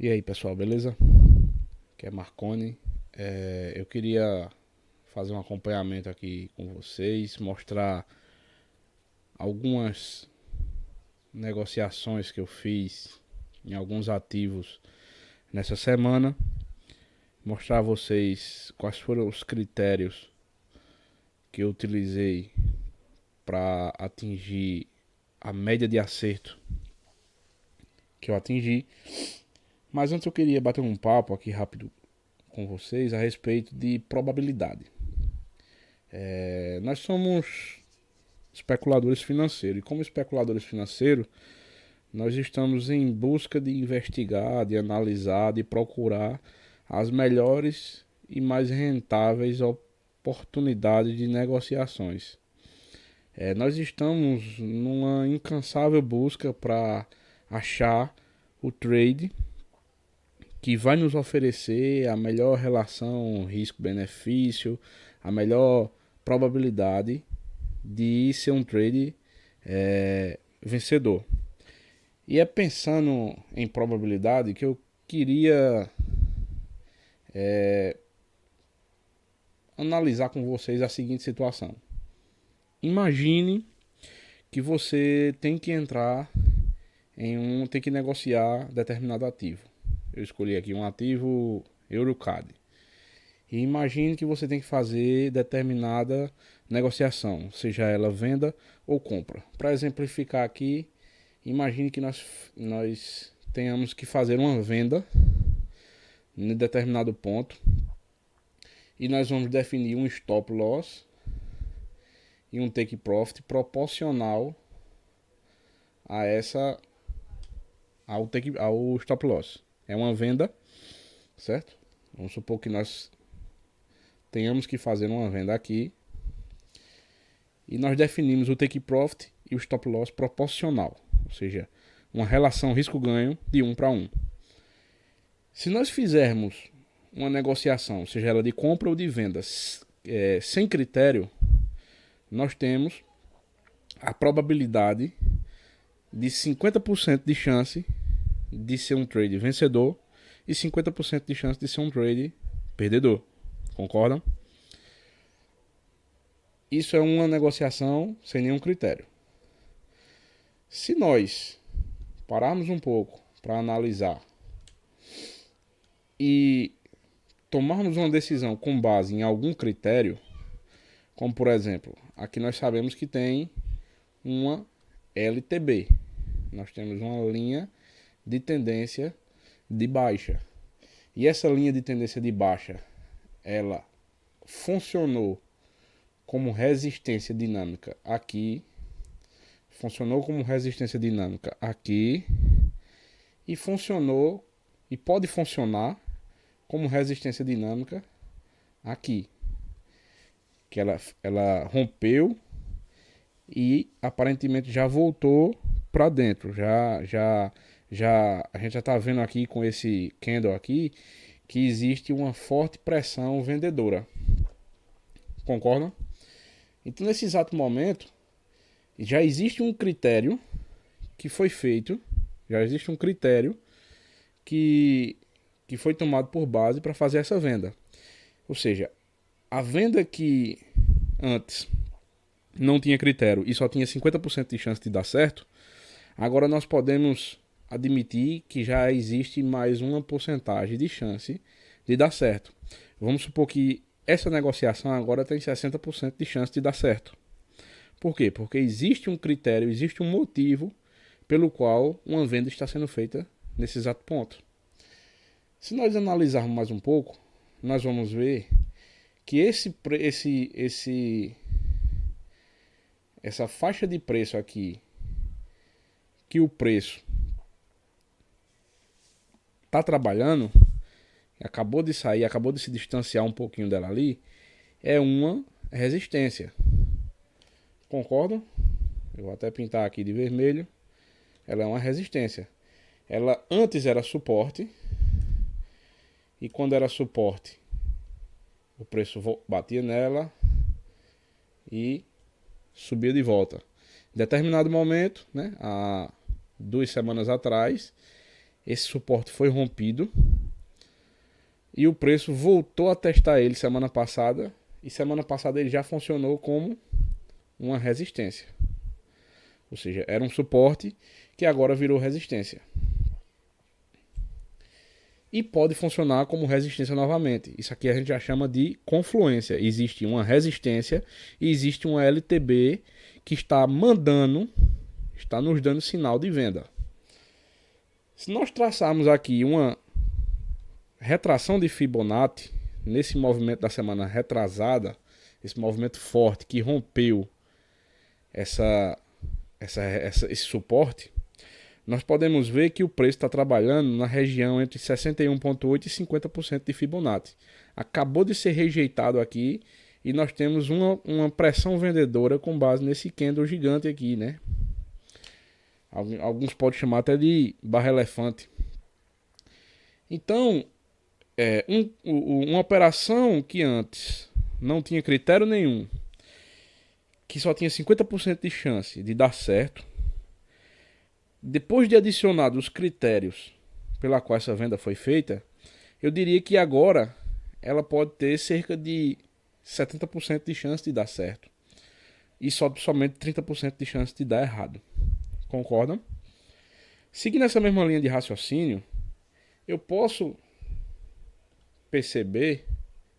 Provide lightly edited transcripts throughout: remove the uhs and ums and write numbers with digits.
E aí pessoal, beleza? Aqui é Marconi. Eu queria fazer um acompanhamento aqui com vocês, mostrar algumas negociações que eu fiz em alguns ativos nessa semana, mostrar a vocês quais foram os critérios que eu utilizei para atingir a média de acerto que eu atingi. Mas antes eu queria bater um papo aqui rápido com vocês a respeito de probabilidade. Nós somos especuladores financeiros. E como especuladores financeiros, nós estamos em busca de investigar, de analisar, de procurar as melhores e mais rentáveis oportunidades de negociações. Nós estamos numa incansável busca para achar o trade que vai nos oferecer a melhor relação risco-benefício, a melhor probabilidade de ser um trade vencedor. E é pensando em probabilidade que eu queria analisar com vocês a seguinte situação. Imagine que você tem que entrar tem que negociar determinado ativo. Eu escolhi aqui um ativo Eurocad. E imagine que você tem que fazer determinada negociação, seja ela venda ou compra. Para exemplificar aqui, imagine que nós tenhamos que fazer uma venda em determinado ponto e nós vamos definir um stop loss e um take profit proporcional a essa ao stop loss. É uma venda, certo? Vamos supor que nós tenhamos que fazer uma venda aqui e nós definimos o take profit e o stop loss proporcional, ou seja, uma relação risco-ganho de 1 para 1. Se nós fizermos uma negociação, seja ela de compra ou de venda, sem critério, nós temos a probabilidade de 50% de chance de ser um trade vencedor e 50% de chance de ser um trade perdedor. Concordam? Isso é uma negociação sem nenhum critério. Se nós pararmos um pouco para analisar e tomarmos uma decisão com base em algum critério, como por exemplo, aqui nós sabemos que tem uma LTB. Nós temos uma linha de tendência de baixa. E essa linha de tendência de baixa, ela funcionou como resistência dinâmica aqui, funcionou como resistência dinâmica aqui e funcionou e pode funcionar como resistência dinâmica aqui, que ela rompeu e aparentemente já voltou para dentro. A gente já está vendo aqui com esse candle aqui que existe uma forte pressão vendedora. Concordam? Então nesse exato momento já existe um critério que foi feito, já existe um critério que, que foi tomado por base para fazer essa venda. Ou seja, a venda que antes não tinha critério e só tinha 50% de chance de dar certo, agora nós podemos admitir que já existe mais uma porcentagem de chance de dar certo. Vamos supor que essa negociação agora tem 60% de chance de dar certo. Por quê? Porque existe um critério, existe um motivo pelo qual uma venda está sendo feita nesse exato ponto. Se nós analisarmos mais um pouco, nós vamos ver que essa faixa de preço aqui, que o preço está trabalhando, acabou de sair, acabou de se distanciar um pouquinho dela ali, é uma resistência. Concordam? Eu vou até pintar aqui de vermelho. Ela é uma resistência. Ela antes era suporte, e quando era suporte, o preço batia nela e subia de volta. Em determinado momento, né, há 2 semanas atrás, esse suporte foi rompido e o preço voltou a testar ele semana passada, e semana passada ele já funcionou como uma resistência. Ou seja, era um suporte que agora virou resistência. E pode funcionar como resistência novamente. Isso aqui a gente já chama de confluência. Existe uma resistência e existe uma LTB que está nos dando sinal de venda. Se nós traçarmos aqui uma retração de Fibonacci nesse movimento da semana retrasada, esse movimento forte que rompeu esse suporte, nós podemos ver que o preço está trabalhando na região entre 61,8% e 50% de Fibonacci. Acabou de ser rejeitado aqui e nós temos uma pressão vendedora com base nesse candle gigante aqui, né? Alguns podem chamar até de barra elefante. Então, uma operação que antes não tinha critério nenhum, que só tinha 50% de chance de dar certo, depois de adicionados os critérios pela qual essa venda foi feita, eu diria que agora ela pode ter cerca de 70% de chance de dar certo e somente 30% de chance de dar errado. Concordam? Seguindo essa mesma linha de raciocínio, eu posso perceber,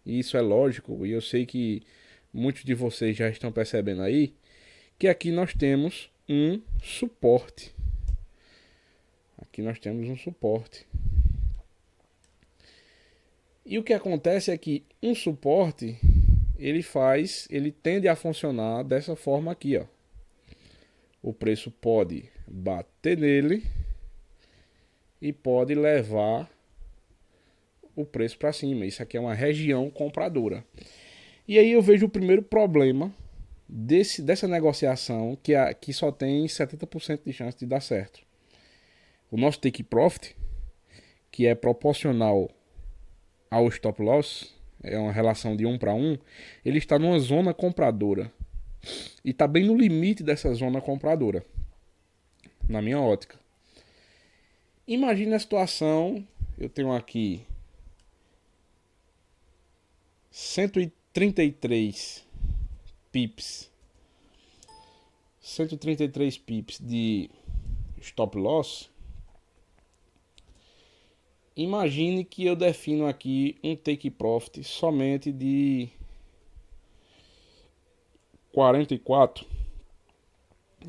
e isso é lógico, e eu sei que muitos de vocês já estão percebendo aí, que aqui nós temos um suporte. Aqui nós temos um suporte. E o que acontece é que um suporte, ele tende a funcionar dessa forma aqui, ó. O preço pode bater nele e pode levar o preço para cima. Isso aqui é uma região compradora. E aí eu vejo o primeiro problema dessa negociação que só tem 70% de chance de dar certo. O nosso take profit, que é proporcional ao stop loss, é uma relação de 1 para 1, ele está numa zona compradora. E está bem no limite dessa zona compradora, na minha ótica. Imagine a situação, eu tenho aqui 133 pips de stop loss. Imagine que eu defino aqui um take profit somente de 44,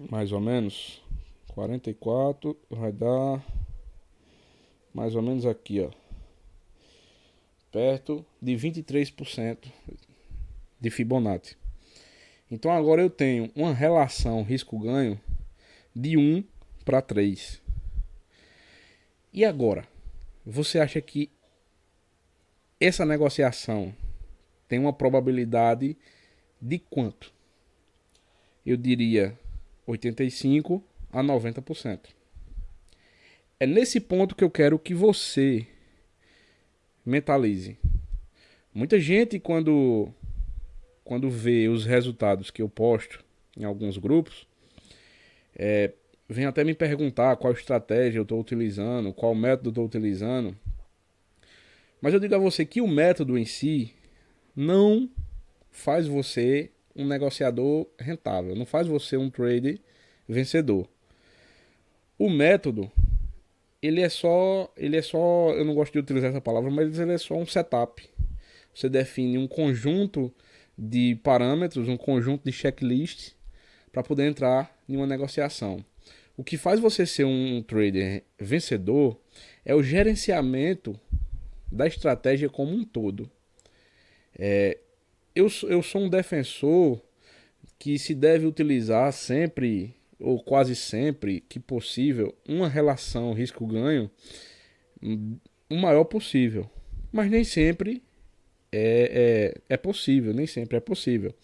mais ou menos. 44 vai dar mais ou menos aqui, ó, perto de 23% de Fibonacci. Então agora eu tenho uma relação risco-ganho de 1 para 3. E agora? Você acha que essa negociação tem uma probabilidade de quanto? Eu diria 85 a 90%. É nesse ponto que eu quero que você mentalize. Muita gente, quando vê os resultados que eu posto em alguns grupos, vem até me perguntar qual estratégia eu estou utilizando, qual método eu estou utilizando. Mas eu digo a você que o método em si não faz você um negociador rentável, não faz você um trader vencedor. O método, ele é só, eu não gosto de utilizar essa palavra, mas ele é só um setup. Você define um conjunto de parâmetros, um conjunto de checklists para poder entrar em uma negociação. O que faz você ser um trader vencedor é o gerenciamento da estratégia como um todo. Eu sou um defensor que se deve utilizar sempre, ou quase sempre que possível, uma relação risco-ganho o maior possível. Mas nem sempre é possível, nem sempre é possível.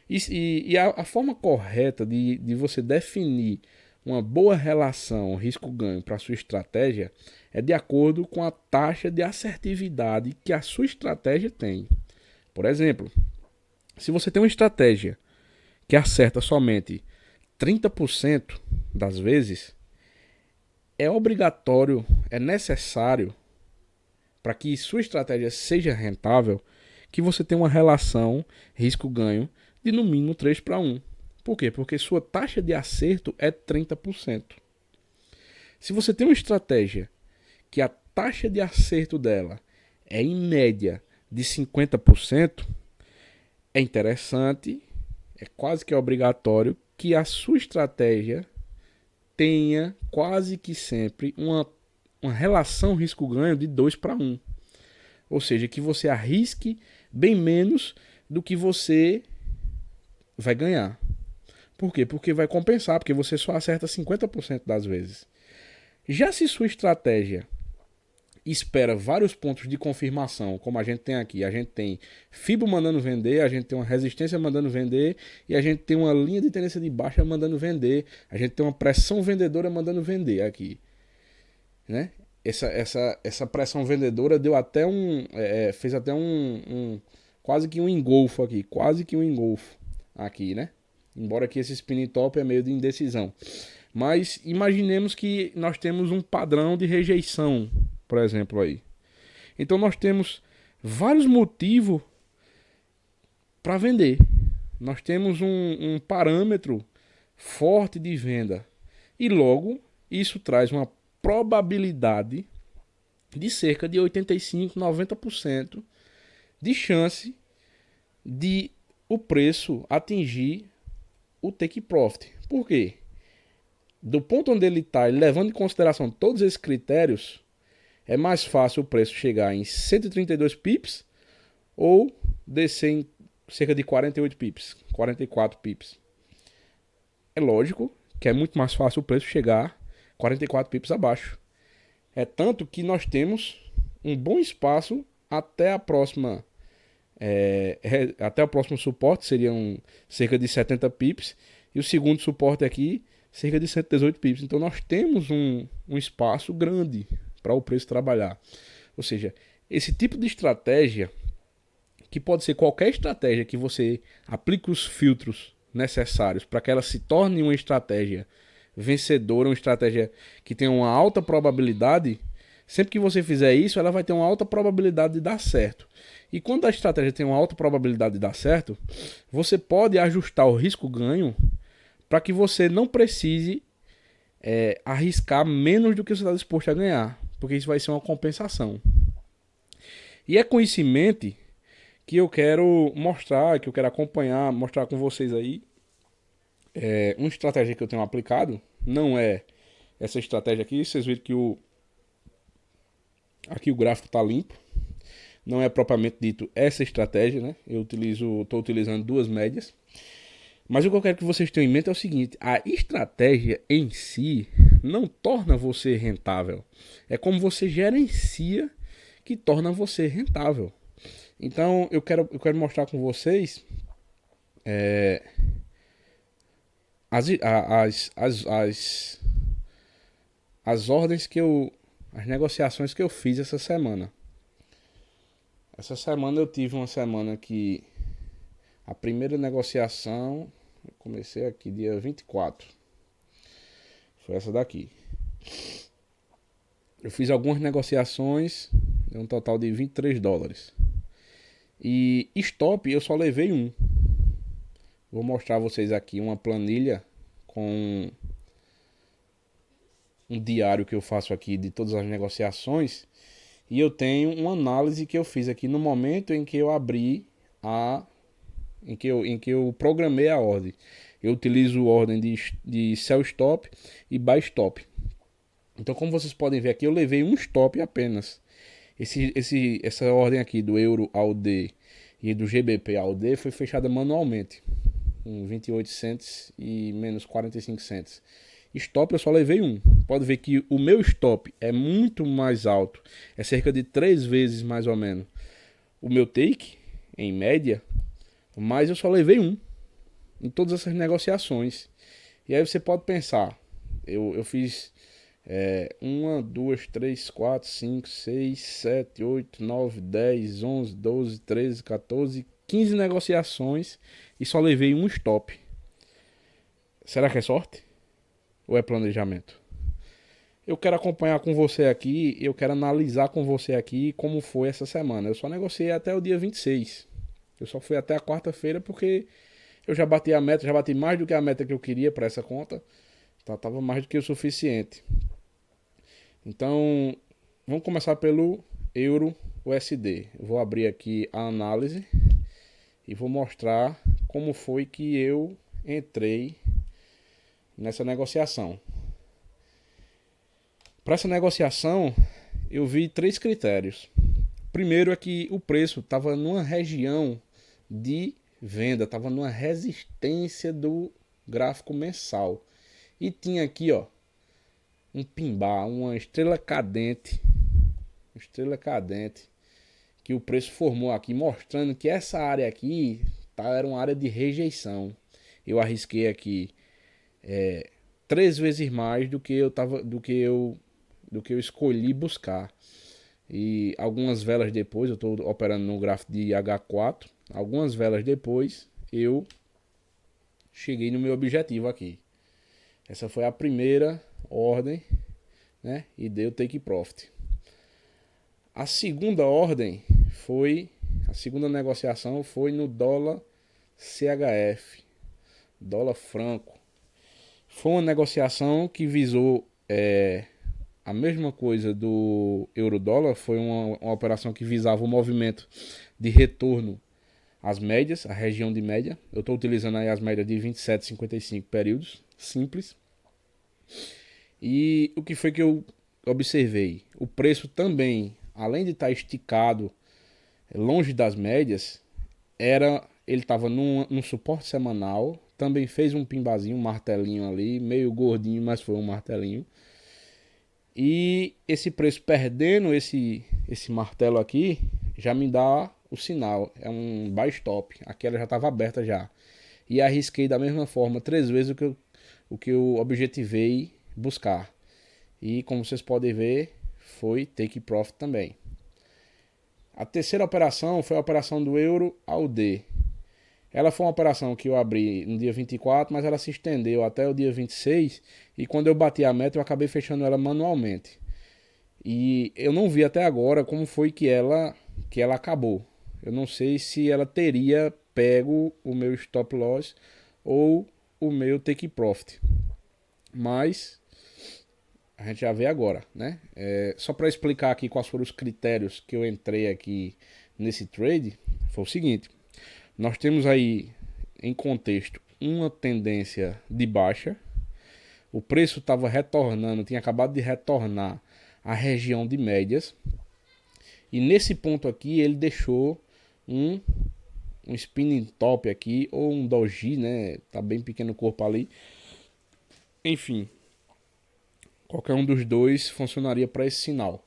E a forma correta de você definir uma boa relação risco-ganho para a sua estratégia é de acordo com a taxa de assertividade que a sua estratégia tem. Por exemplo, se você tem uma estratégia que acerta somente 30% das vezes, é obrigatório, é necessário, para que sua estratégia seja rentável, que você tenha uma relação risco-ganho de no mínimo 3:1. Por quê? Porque sua taxa de acerto é 30%. Se você tem uma estratégia que a taxa de acerto dela é em média de 50%, é interessante, é quase que obrigatório que a sua estratégia tenha quase que sempre uma relação risco-ganho de 2:1. Ou seja, que você arrisque bem menos do que você vai ganhar. Por quê? Porque vai compensar, porque você só acerta 50% das vezes. Já se sua estratégia espera vários pontos de confirmação, como a gente tem aqui, a gente tem FIBO mandando vender, a gente tem uma resistência mandando vender e a gente tem uma linha de tendência de baixa mandando vender, a gente tem uma pressão vendedora mandando vender aqui, né? Essa pressão vendedora deu até fez até quase que um engolfo aqui, quase que um engolfo aqui, né? Embora que esse spinning top é meio de indecisão. Mas imaginemos que nós temos um padrão de rejeição, por exemplo, aí. Então nós temos vários motivos para vender. Nós temos um parâmetro forte de venda. E logo, isso traz uma probabilidade de cerca de 85, 90% de chance de o preço atingir o take profit. Por quê? Do ponto onde ele está, levando em consideração todos esses critérios, é mais fácil o preço chegar em 132 pips ou descer em cerca de 48 pips, 44 pips. É lógico que é muito mais fácil o preço chegar 44 pips abaixo. É tanto que nós temos um bom espaço até a próxima até o próximo suporte, seriam cerca de 70 pips, e o segundo suporte aqui, cerca de 118 pips. Então nós temos um espaço grande para o preço trabalhar. Ou seja, esse tipo de estratégia, que pode ser qualquer estratégia que você aplique os filtros necessários para que ela se torne uma estratégia vencedora, uma estratégia que tenha uma alta probabilidade, sempre que você fizer isso, ela vai ter uma alta probabilidade de dar certo. E quando a estratégia tem uma alta probabilidade de dar certo, você pode ajustar o risco-ganho para que você não precise arriscar menos do que você está disposto a ganhar, porque isso vai ser uma compensação. E é com isso em mente que eu quero mostrar, que eu quero acompanhar, mostrar com vocês aí uma estratégia que eu tenho aplicado. Não é essa estratégia aqui, vocês viram que aqui o gráfico está limpo. Não é propriamente dito essa estratégia, né? Eu estou utilizando duas médias. Mas o que eu quero que vocês tenham em mente é o seguinte: a estratégia em si não torna você rentável. É como você gerencia que torna você rentável. Então eu quero mostrar com vocês as ordens as negociações que eu fiz essa semana. Essa semana eu tive uma semana que a primeira negociação, eu comecei aqui dia 24, foi essa daqui. Eu fiz algumas negociações, deu um total de $23. E stop eu só levei um. Vou mostrar a vocês aqui uma planilha com um diário que eu faço aqui de todas as negociações. E eu tenho uma análise que eu fiz aqui no momento em que eu abri em que eu programei a ordem. Eu utilizo ordem de sell stop e buy stop. Então, como vocês podem ver aqui, eu levei um stop apenas. Essa ordem aqui do euro ao D e do GBP ao D foi fechada manualmente, com 28 cents e menos 45 cents. Stop eu só levei um. Pode ver que o meu stop é muito mais alto, é cerca de 3 vezes mais ou menos o meu take, em média, mas eu só levei um em todas essas negociações. E aí você pode pensar, eu fiz 1, 2, 3, 4, 5, 6, 7, 8, 9, 10, 11, 12, 13, 14, 15 negociações e só levei um stop. Será que é sorte? Ou é planejamento? eu quero acompanhar com você aqui, eu quero analisar com você aqui como foi essa semana. Eu só negociei até o dia 26. Eu só fui até a quarta-feira porque eu já bati a meta, já bati mais do que a meta que eu queria para essa conta. Então tava mais do que o suficiente. Então, vamos começar pelo Euro USD. Eu vou abrir aqui a análise e vou mostrar como foi que eu entrei nessa negociação. Para essa negociação, eu vi três critérios. Primeiro é que o preço estava numa região de venda, estava numa resistência do gráfico mensal. E tinha aqui, ó, um pimbar, uma estrela cadente que o preço formou aqui, mostrando que essa área aqui era uma área de rejeição. Eu arrisquei aqui 3 vezes mais do que eu escolhi buscar. E algumas velas depois, eu estou operando no gráfico de H4. Algumas velas depois, eu cheguei no meu objetivo aqui. Essa foi a primeira ordem, né? E deu take profit. A segunda ordem foi, a segunda negociação foi no dólar CHF, dólar franco. Foi uma negociação que visou a mesma coisa do euro-dólar, foi uma operação que visava o movimento de retorno às médias, a região de média. Eu estou utilizando aí as médias de 27,55 períodos, simples. E o que foi que eu observei? O preço também, além de estar esticado longe das médias, ele estava num suporte semanal, também fez um pimbazinho, um martelinho ali, meio gordinho, mas foi um martelinho. E esse preço perdendo esse martelo aqui, já me dá o sinal, é um buy stop, aquela já estava aberta já. E arrisquei da mesma forma 3 vezes o que eu objetivei buscar. E como vocês podem ver, foi take profit também. A terceira operação foi a operação do euro ao D. Ela foi uma operação que eu abri no dia 24, mas ela se estendeu até o dia 26. E quando eu bati a meta, eu acabei fechando ela manualmente. E eu não vi até agora como foi que ela acabou. Eu não sei se ela teria pego o meu stop loss ou o meu take profit. Mas a gente já vê agora, né? Só para explicar aqui quais foram os critérios que eu entrei aqui nesse trade, foi o seguinte. Nós temos aí, em contexto, uma tendência de baixa. O preço estava retornando, tinha acabado de retornar à região de médias. E nesse ponto aqui, ele deixou um spinning top aqui, ou um doji, né? Tá bem pequeno o corpo ali. Enfim, qualquer um dos dois funcionaria para esse sinal.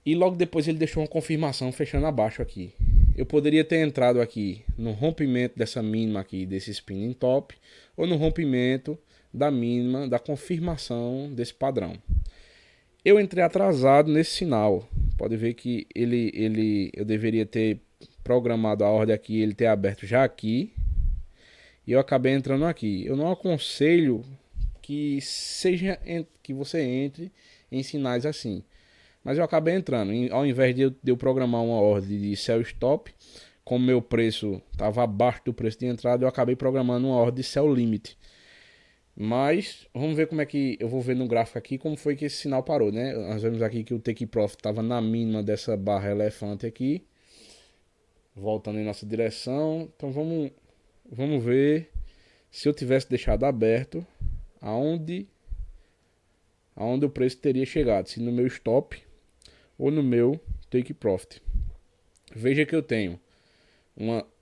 E logo depois ele deixou uma confirmação fechando abaixo aqui. Eu poderia ter entrado aqui no rompimento dessa mínima aqui, desse spinning top, ou no rompimento da mínima, da confirmação desse padrão. Eu entrei atrasado nesse sinal. Pode ver que eu deveria ter programado a ordem aqui, ele ter aberto já aqui. E eu acabei entrando aqui. Eu não aconselho que você entre em sinais assim. Mas eu acabei entrando. Ao invés de eu programar uma ordem de sell stop, como meu preço estava abaixo do preço de entrada, eu acabei programando uma ordem de sell limit. Mas vamos ver como é que eu vou ver no gráfico aqui como foi que esse sinal parou, né? Nós vemos aqui que o take profit estava na mínima dessa barra elefante aqui, voltando em nossa direção. Então vamos ver se eu tivesse deixado aberto aonde o preço teria chegado, se no meu stop ou no meu take profit. Veja que eu tenho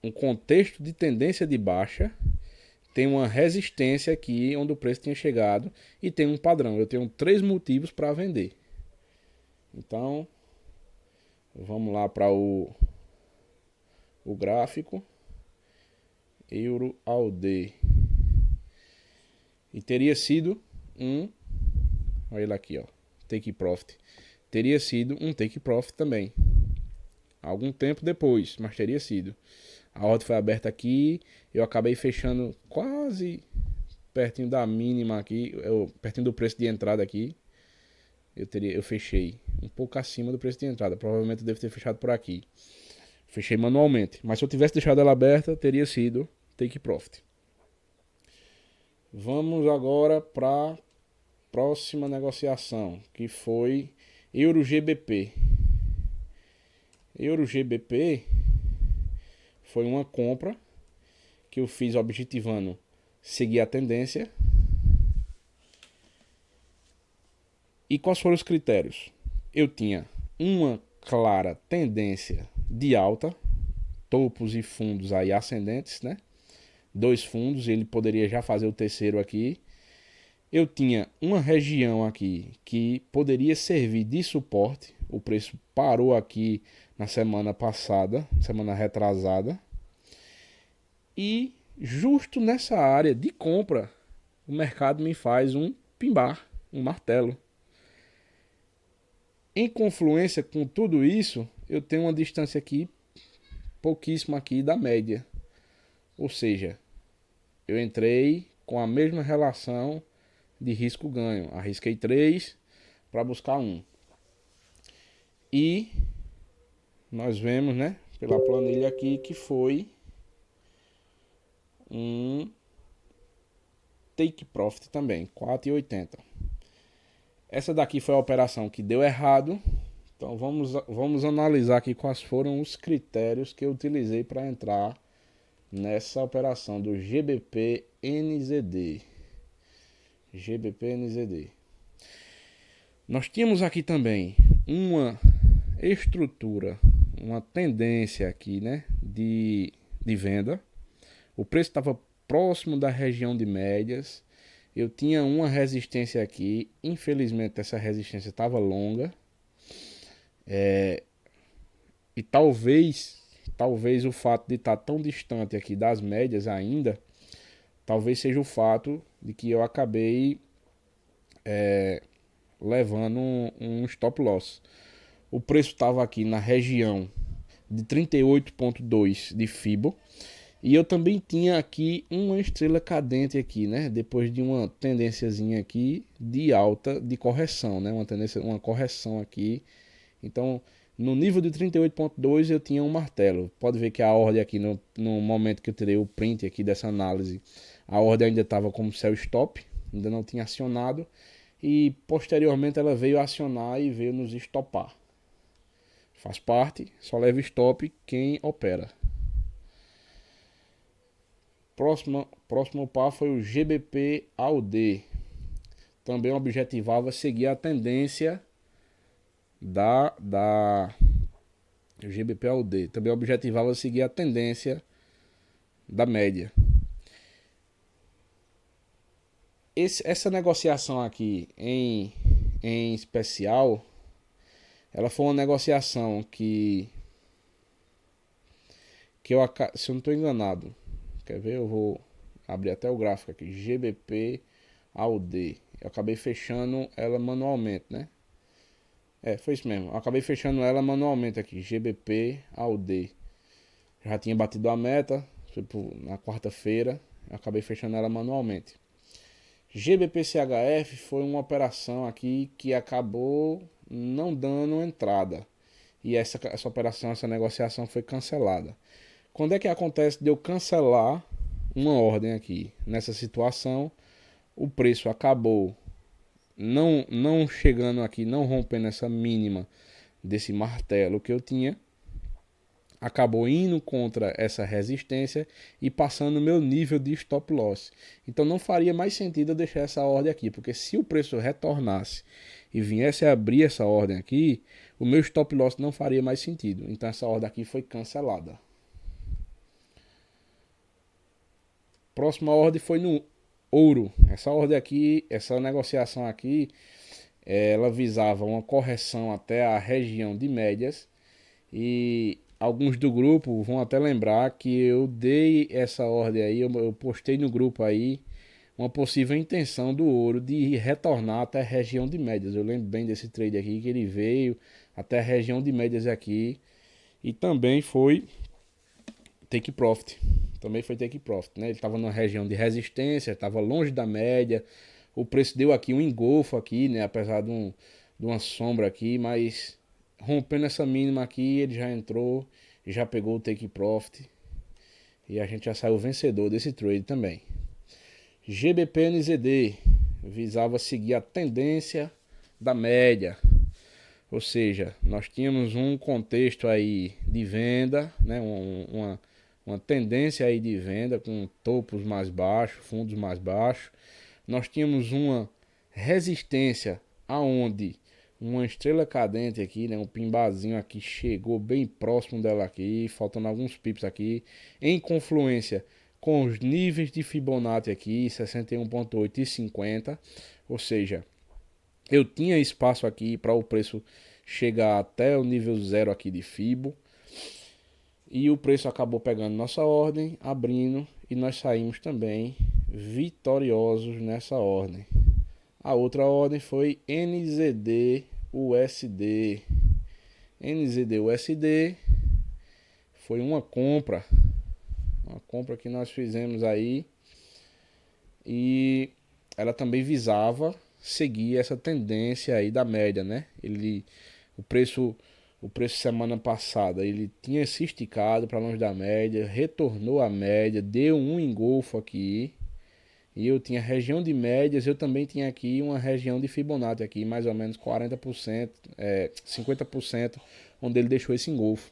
um contexto de tendência de baixa, tem uma resistência aqui onde o preço tinha chegado e tem um padrão. Eu tenho 3 motivos para vender. Então, vamos lá para o gráfico euro ao D. E teria sido olha ele aqui, ó, take profit. Teria sido um take profit também. Algum tempo depois, mas teria sido. A ordem foi aberta aqui, eu acabei fechando quase pertinho da mínima aqui, pertinho do preço de entrada aqui. eu fechei um pouco acima do preço de entrada. Provavelmente eu devo ter fechado por aqui. Fechei manualmente. Mas se eu tivesse deixado ela aberta, teria sido take profit. Vamos agora para a próxima negociação, que foi Euro GBP. Euro GBP foi uma compra que eu fiz objetivando seguir a tendência. E quais foram os critérios? Eu tinha uma clara tendência de alta, topos e fundos aí ascendentes, né? 2 fundos, ele poderia já fazer o terceiro aqui. Eu tinha uma região aqui que poderia servir de suporte. O preço parou aqui na semana passada, semana retrasada. E justo nessa área de compra, o mercado me faz um pimbar, um martelo. Em confluência com tudo isso, eu tenho uma distância aqui, pouquíssima aqui da média. Ou seja, eu entrei com a mesma relação de risco-ganho. Arrisquei 3 para buscar 1. E nós vemos, né, pela planilha aqui, que foi um take profit também, 4,80. Essa daqui foi a operação que deu errado. Então vamos analisar aqui quais foram os critérios que eu utilizei para entrar nessa operação do GBP NZD. GBP NZD. Nós tínhamos aqui também uma estrutura, uma tendência aqui, né, de venda. O preço estava próximo da região de médias. Eu tinha uma resistência aqui. Infelizmente essa resistência estava longa. E talvez o fato de estar tão distante aqui das médias ainda, talvez seja o fato de que eu acabei levando um stop loss. O preço estava aqui na região de 38,2 de Fibo. E eu também tinha aqui uma estrela cadente aqui, né? Depois de uma tendênciazinha aqui de alta de correção, né? Uma correção aqui. Então, no nível de 38,2 eu tinha um martelo. Pode ver que a ordem aqui, no momento que eu tirei o print aqui dessa análise, a ordem ainda estava como sell stop, ainda não tinha acionado. E posteriormente ela veio acionar e veio nos estopar. Faz parte, só leva stop quem opera. Próximo par foi o GBP AUD. Também objetivava seguir a tendência da GBP AUD. Também objetivava seguir a tendência da média. Essa negociação aqui em especial, ela foi uma negociação que eu, se eu não estou enganado, quer ver? Eu vou abrir até o gráfico aqui. GBP AUD. Eu acabei fechando ela manualmente, né? Foi isso mesmo. Eu acabei fechando ela manualmente aqui. GBP AUD. Já tinha batido a meta. Foi na quarta-feira. Eu acabei fechando ela manualmente. GBP CHF foi uma operação aqui que acabou não dando entrada. E essa operação, essa negociação foi cancelada. Quando é que acontece de eu cancelar uma ordem aqui? Nessa situação, o preço acabou não chegando aqui, não rompendo essa mínima desse martelo que eu tinha. Acabou indo contra essa resistência e passando o meu nível de stop loss. Então não faria mais sentido eu deixar essa ordem aqui, porque se o preço retornasse e viesse a abrir essa ordem aqui, o meu stop loss não faria mais sentido. Então essa ordem aqui foi cancelada. Próxima ordem foi no ouro. Essa ordem aqui, essa negociação aqui, ela visava uma correção até a região de médias. E alguns do grupo vão até lembrar que eu dei essa ordem aí, eu postei no grupo aí uma possível intenção do ouro de retornar até a região de médias. Eu lembro bem desse trade aqui, que ele veio até a região de médias aqui e também foi take profit. Também foi take profit, né? Ele estava numa região de resistência, estava longe da média. O preço deu aqui um engolfo aqui, né? Apesar de de uma sombra aqui, mas rompendo essa mínima aqui, ele já entrou, já pegou o take profit e a gente já saiu vencedor desse trade também. GBP-NZD visava seguir a tendência da média, ou seja, nós tínhamos um contexto aí de venda, né, uma tendência aí de venda com topos mais baixos, fundos mais baixos. Nós tínhamos uma resistência aonde uma estrela cadente aqui, né, um pimbazinho aqui chegou bem próximo dela aqui, faltando alguns pips aqui, em confluência com os níveis de Fibonacci aqui, 61.8 e 50, ou seja, eu tinha espaço aqui para o preço chegar até o nível 0 aqui de Fibo, e o preço acabou pegando nossa ordem, abrindo, e nós saímos também vitoriosos nessa ordem. A outra ordem foi NZD-USD. NZD-USD foi uma compra que nós fizemos aí, e ela também visava seguir essa tendência aí da média, né? O preço semana passada ele tinha se esticado para longe da média, retornou à média, deu um engolfo aqui, e eu tinha região de médias, eu também tinha aqui uma região de Fibonacci aqui, mais ou menos 40%, 50%, onde ele deixou esse engolfo.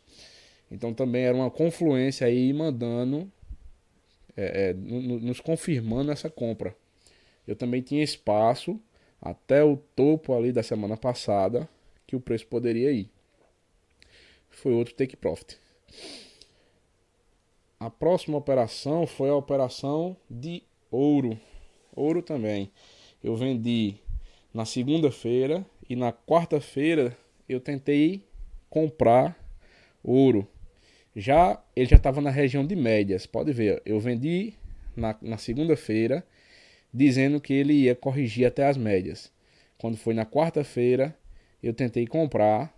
Então também era uma confluência aí mandando, nos confirmando essa compra. Eu também tinha espaço até o topo ali da semana passada que o preço poderia ir. Foi outro take profit. A próxima operação foi a operação de ouro. Ouro também. Eu vendi na segunda-feira e na quarta-feira eu tentei comprar ouro. Ele já estava na região de médias. Pode ver, eu vendi na segunda-feira dizendo que ele ia corrigir até as médias. Quando foi na quarta-feira, eu tentei comprar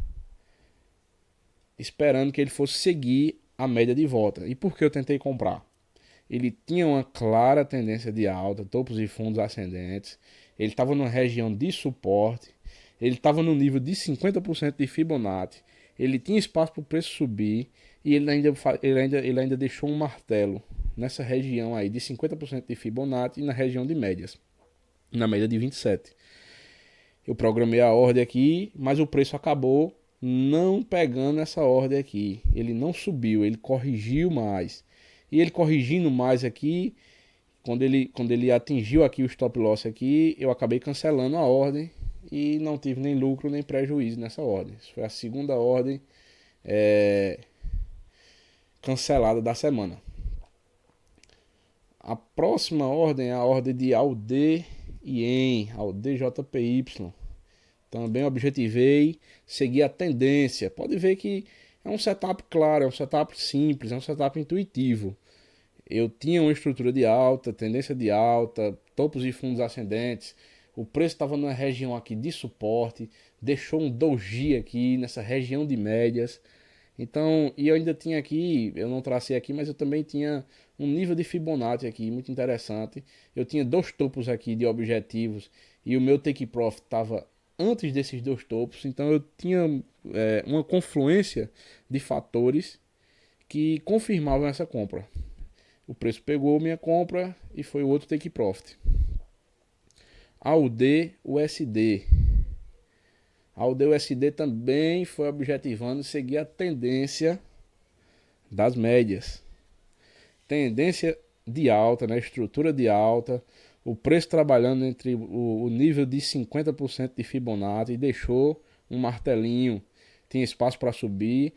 esperando que ele fosse seguir a média de volta. E por que eu tentei comprar? Ele tinha uma clara tendência de alta, topos e fundos ascendentes. Ele estava numa região de suporte. Ele estava no nível de 50% de Fibonacci. Ele tinha espaço para o preço subir. E ele ainda deixou um martelo nessa região aí de 50% de Fibonacci e na região de médias, na média de 27. Eu programei a ordem aqui, mas o preço acabou não pegando essa ordem aqui. Ele não subiu, ele corrigiu mais. E ele corrigindo mais aqui, quando ele atingiu aqui o stop loss aqui, eu acabei cancelando a ordem e não tive nem lucro nem prejuízo nessa ordem. Isso foi a segunda ordem cancelada da semana. A próxima ordem é a ordem de AUD e EN, AUDJPY. Também objetivei seguir a tendência. Pode ver que é um setup claro, é um setup simples, é um setup intuitivo. Eu tinha uma estrutura de alta, tendência de alta, topos e fundos ascendentes. O preço estava numa região aqui de suporte, deixou um doji aqui nessa região de médias. Então, e eu ainda tinha aqui, eu não tracei aqui, mas eu também tinha um nível de Fibonacci aqui muito interessante. Eu tinha dois topos aqui de objetivos e o meu take profit estava antes desses dois topos. Então eu tinha uma confluência de fatores que confirmavam essa compra. O preço pegou minha compra e foi o outro take profit. AUD USD. A USD também foi objetivando seguir a tendência das médias. Tendência de alta, né? Estrutura de alta. O preço trabalhando entre o nível de 50% de Fibonacci e deixou um martelinho. Tinha espaço para subir.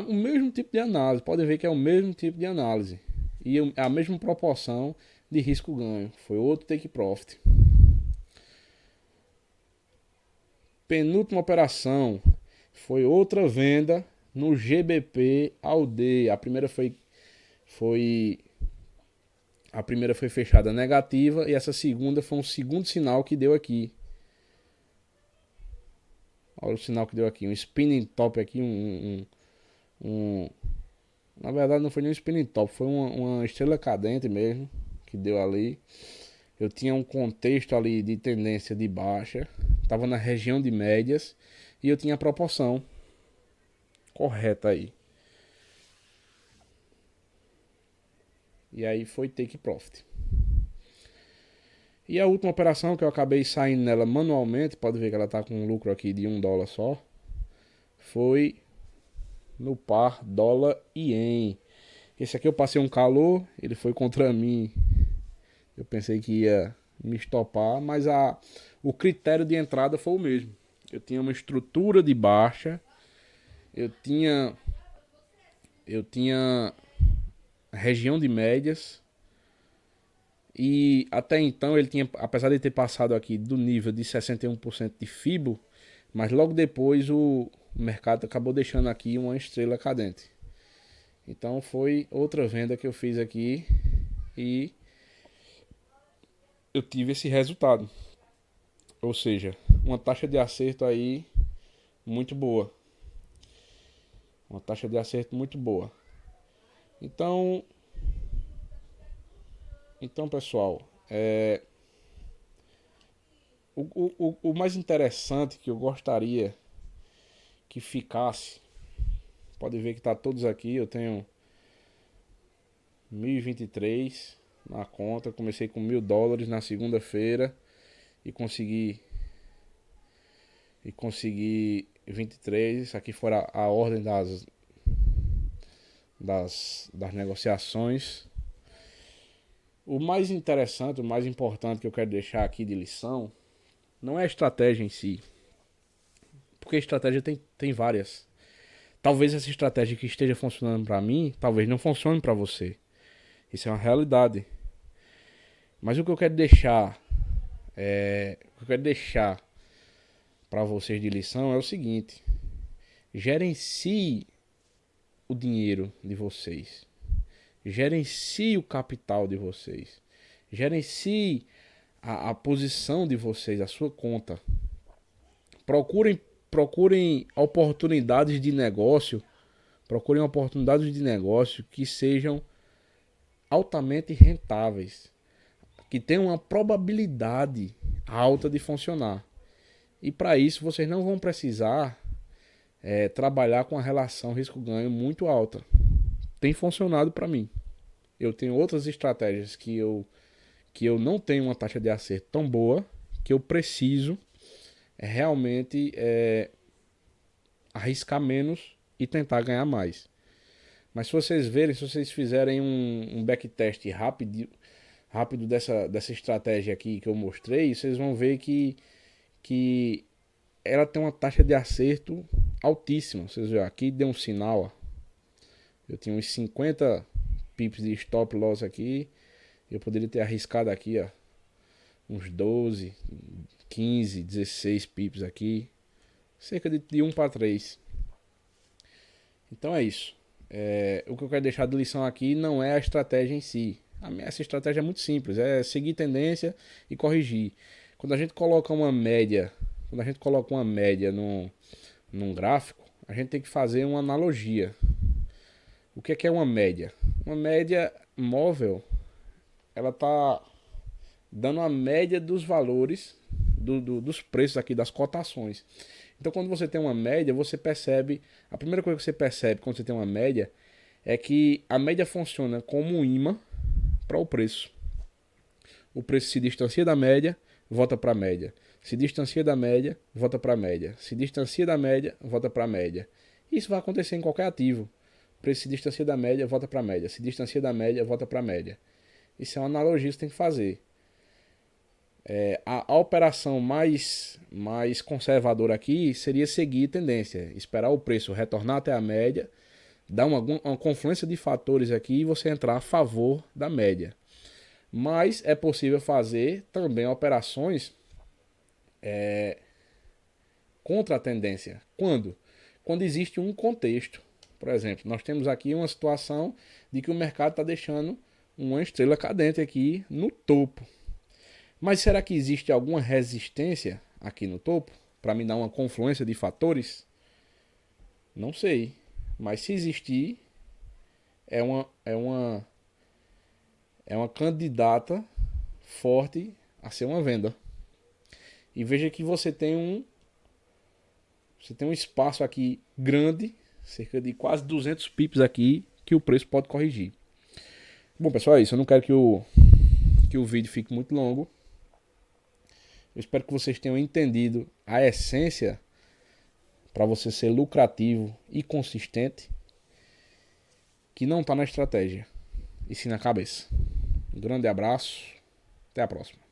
O mesmo tipo de análise. Pode ver que é o mesmo tipo de análise. E a mesma proporção de risco-ganho. Foi outro take profit. Penúltima operação foi outra venda no GBP AUD. A primeira foi fechada negativa e essa segunda foi um segundo sinal que deu aqui. Olha o sinal que deu aqui, um spinning top aqui, na verdade não foi nem um spinning top, foi uma estrela cadente mesmo que deu ali. Eu tinha um contexto ali de tendência de baixa, estava na região de médias e eu tinha a proporção correta aí. E aí foi take profit. E a última operação que eu acabei saindo nela manualmente, pode ver que ela está com um lucro aqui de $1 só, foi no par dólar e ien. Esse aqui eu passei um calor, ele foi contra mim. Eu pensei que ia me estopar, mas o critério de entrada foi o mesmo. Eu tinha uma estrutura de baixa, eu tinha região de médias e até então ele tinha, apesar de ter passado aqui do nível de 61% de FIBO, mas logo depois o mercado acabou deixando aqui uma estrela cadente. Então foi outra venda que eu fiz aqui e eu tive esse resultado. Ou seja, uma taxa de acerto aí muito boa. Uma taxa de acerto muito boa. Então pessoal, o mais interessante que eu gostaria que ficasse, pode ver que tá todos aqui, eu tenho 1023 na conta, comecei com $1.000 na segunda-feira e consegui 23, isso aqui fora a ordem das negociações. O mais interessante, o mais importante que eu quero deixar aqui de lição, não é a estratégia em si, porque a estratégia tem várias. Talvez essa estratégia que esteja funcionando para mim, talvez não funcione para você. Isso é uma realidade. Mas o que eu quero deixar, para vocês de lição é o seguinte: gerencie o dinheiro de vocês, gerencie o capital de vocês, gerencie a posição de vocês, a sua conta. Procurem oportunidades de negócio, que sejam altamente rentáveis, que tenham uma probabilidade alta de funcionar. E para isso vocês não vão precisar trabalhar com a relação risco-ganho muito alta. Tem funcionado para mim. Eu tenho outras estratégias que eu não tenho uma taxa de acerto tão boa, que eu preciso realmente arriscar menos e tentar ganhar mais. Mas se vocês fizerem um backtest rápido dessa estratégia aqui que eu mostrei, vocês vão ver que ela tem uma taxa de acerto altíssima. Vocês viram, aqui deu um sinal, ó. Eu tinha uns 50 pips de stop loss aqui. Eu poderia ter arriscado aqui, ó, uns 12, 15, 16 pips aqui. Cerca de 1 para 3. Então é isso. O que eu quero deixar de lição aqui não é a estratégia em si. Essa estratégia é muito simples, é seguir tendência e corrigir. Quando a gente coloca uma média, num gráfico, a gente tem que fazer uma analogia. O que é uma média? Uma média móvel, ela está dando a média dos valores dos preços aqui, das cotações. Então, quando você tem uma média, você percebe. A primeira coisa que você percebe quando você tem uma média é que a média funciona como um imã para o preço. O preço se distancia da média, volta para a média. Se distancia da média, volta para a média. Se distancia da média, volta para a média. Isso vai acontecer em qualquer ativo. O preço se distancia da média, volta para a média. Se distancia da média, volta para a média. Isso é uma analogia que você tem que fazer. A operação mais conservadora aqui seria seguir tendência, esperar o preço retornar até a média, dar uma confluência de fatores aqui e você entrar a favor da média. Mas é possível fazer também operações contra a tendência. Quando? Quando existe um contexto. Por exemplo, nós temos aqui uma situação de que o mercado está deixando uma estrela cadente aqui no topo. Mas será que existe alguma resistência aqui no topo para me dar uma confluência de fatores? Não sei. Mas se existir, é uma candidata forte a ser uma venda. e veja que você tem um espaço aqui grande, cerca de quase 200 pips aqui, que o preço pode corrigir. Bom, pessoal, é isso. Eu não quero que o vídeo fique muito longo. Eu espero que vocês tenham entendido a essência para você ser lucrativo e consistente, que não está na estratégia, e sim na cabeça. Um grande abraço, até a próxima.